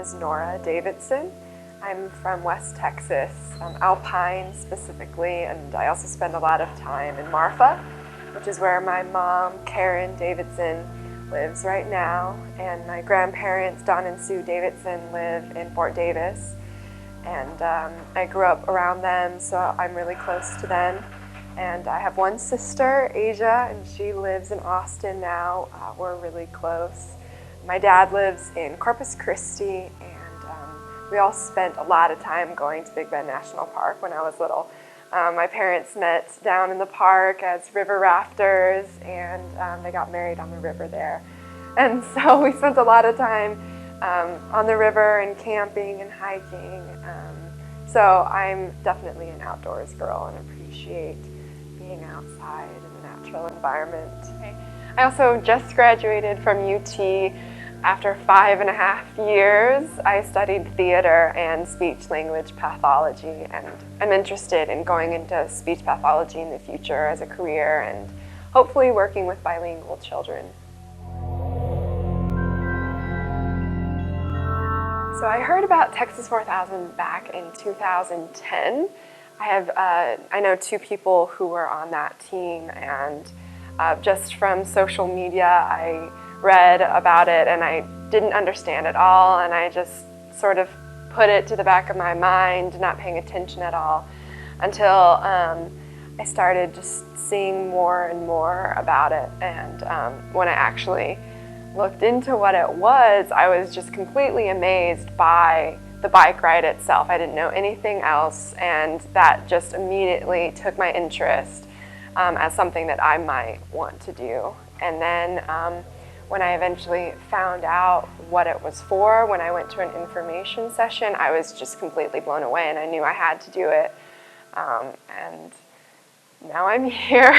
is Nora Davidson. I'm from West Texas, Alpine specifically, and I also spend a lot of time in Marfa, which is where my mom, Karen Davidson, lives right now, and my grandparents, Don and Sue Davidson, live in Fort Davis, and I grew up around them, so I'm really close to them. And I have one sister, Asia, and she lives in Austin now. We're really close. My dad lives in Corpus Christi, and we all spent a lot of time going to Big Bend National Park when I was little. My parents met down in the park as river rafters, and they got married on the river there. And so we spent a lot of time on the river and camping and hiking. So I'm definitely an outdoors girl and appreciate being outside in the natural environment. I also just graduated from UT. After 5.5 years, I studied theater and speech-language pathology, and I'm interested in going into speech pathology in the future as a career and hopefully working with bilingual children. So I heard about Texas 4000 back in 2010. I know 2 people who were on that team, and just from social media, I read about it and I didn't understand it all, and I just sort of put it to the back of my mind, not paying attention at all, until I started just seeing more and more about it. And when I actually looked into what it was, I was just completely amazed by the bike ride itself. I didn't know anything else, and that just immediately took my interest as something that I might want to do. And then when I eventually found out what it was for, when I went to an information session, I was just completely blown away, and I knew I had to do it. And now I'm here.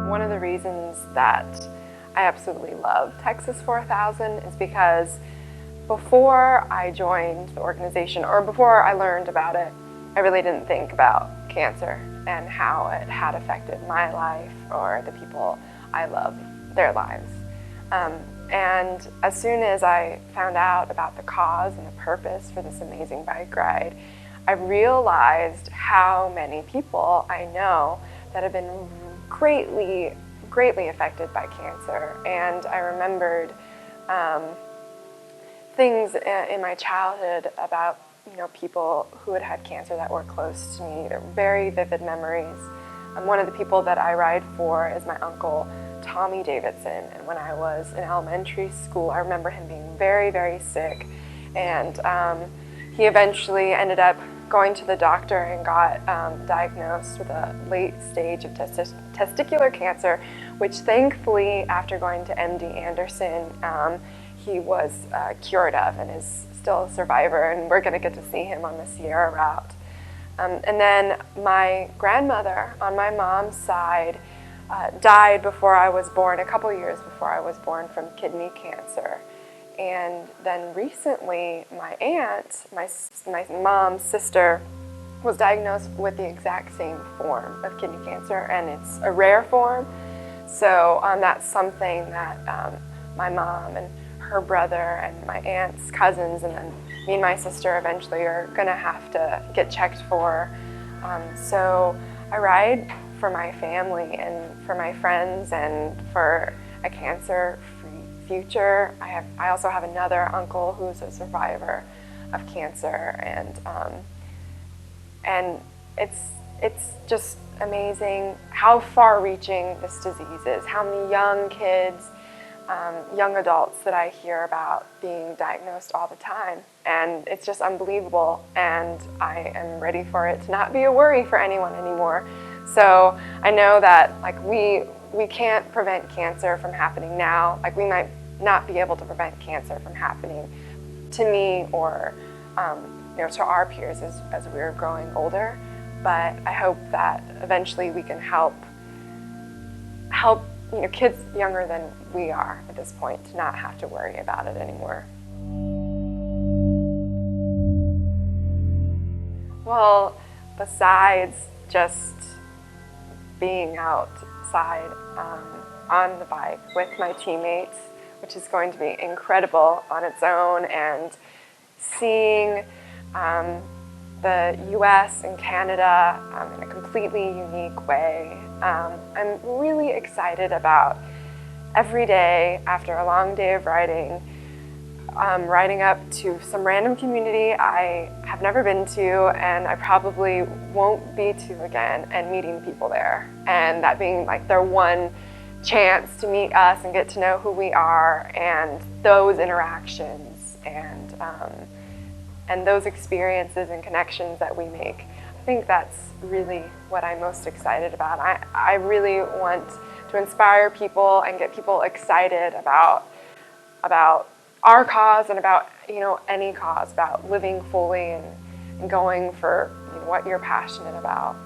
One of the reasons that I absolutely love Texas 4000 is because before I joined the organization, or before I learned about it, I really didn't think about cancer and how it had affected my life or the people I love, their lives. And as soon as I found out about the cause and the purpose for this amazing bike ride, I realized how many people I know that have been greatly affected by cancer. And I remembered things in my childhood about people who had had cancer that were close to me. They're very vivid memories. One of the people that I ride for is my uncle, Tommy Davidson. And when I was in elementary school, I remember him being very, very sick. And he eventually ended up going to the doctor and got diagnosed with a late stage of testicular cancer, which thankfully, after going to MD Anderson, he was cured of and is still a survivor, and we're going to get to see him on the Sierra route. And then my grandmother on my mom's side died before I was born, a couple years before I was born, from kidney cancer. And then recently, my aunt, my mom's sister, was diagnosed with the exact same form of kidney cancer, and it's a rare form. So that's something that my mom and her brother and my aunt's cousins, and then me and my sister eventually are going to have to get checked for. So I ride for my family and for my friends and for a cancer-free future. I also have another uncle who's a survivor of cancer, and it's just amazing how far-reaching this disease is, how many young kids, young adults that I hear about being diagnosed all the time. And it's just unbelievable, and I am ready for it to not be a worry for anyone anymore. So I know that we can't prevent cancer from happening now. We might not be able to prevent cancer from happening to me or to our peers as we're growing older. But I hope that eventually we can help kids younger than we are at this point to not have to worry about it anymore. Well, besides just being outside on the bike with my teammates, which is going to be incredible on its own, and seeing the US and Canada in a completely unique way. I'm really excited about every day after a long day of riding, riding up to some random community I have never been to and I probably won't be to again, and meeting people there, and that being like their one chance to meet us and get to know who we are, and those interactions and those experiences and connections that we make. I think that's really what I'm most excited about. I really want to inspire people and get people excited about our cause and about any cause, about living fully and going for what you're passionate about.